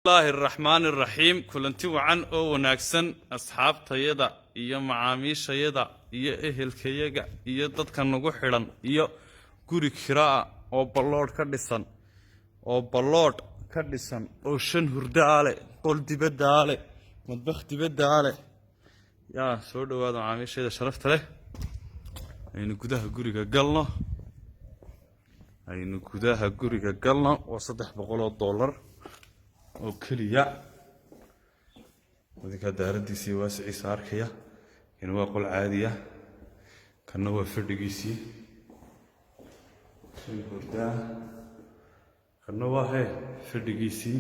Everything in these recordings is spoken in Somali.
الله الرحمن الرحيم كلنتي وعن او وناكسن اصحاب تيدا iyo macaamiishayada iyo ehelkayaga iyo dadka nagu xiran iyo guri kiraa oo ballood ka dhisan oo shan hurdaale qol dibadaale madbax dibadaale yaa soo dhawaado macaamiishayada sharafta leh aynu gudaha guriga galno oo $300 oo kaliya wadinka daaradiisii waasiciisa arkaya in waa qol caadiya kana waa fadhigiisii hurdaa kana waa fadhigiisii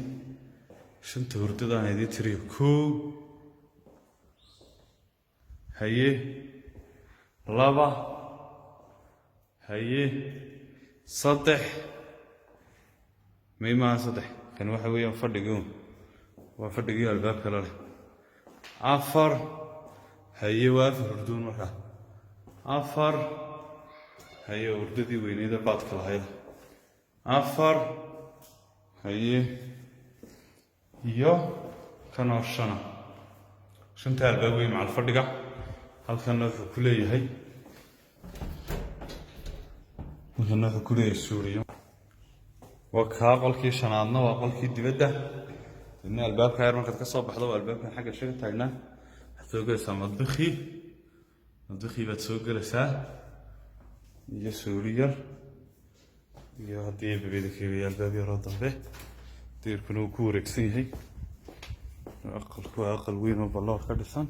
shanta hurdada aan idin tiriyo koow haye laba haye saddex maymaan saddex kan waxa weeyaan fadhigu waa fadhigii albaabka leh afar haye waa hurdoon markaa afar haye hurdadii weyneeda baadka lahayd afar haye iyo kanoo shanta albaab weyn macal fadhiga halkana wuxuu ku leeyahay suuriyo وكا قلكي شنادنا وقلكي دبده إن الباب كاير ما قد كسب بحضه والباب كان حاجة شيء تاعنا حتوقع سام مطبخي بتسوق لسه يسوريا يهدي ببيتك يا الباب يرد به دير كنو كورك سيهي أقل وين بالله كردسان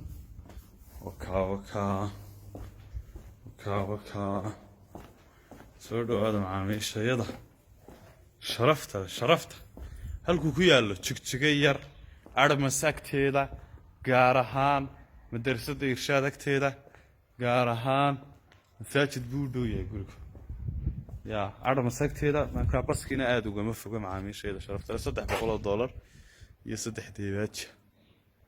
وكا سودو هذا معامي الشيء شرفت halku ku yaalo jigjiga yar armasagteeda gaar ahaan madrasada irshaad agteeda gaar ahaan masaajid buu dhow yahay guriga armasagteeda marka baskina aad uga ma foga macaamiishayda sharafta $300 iyo 3 deebaaj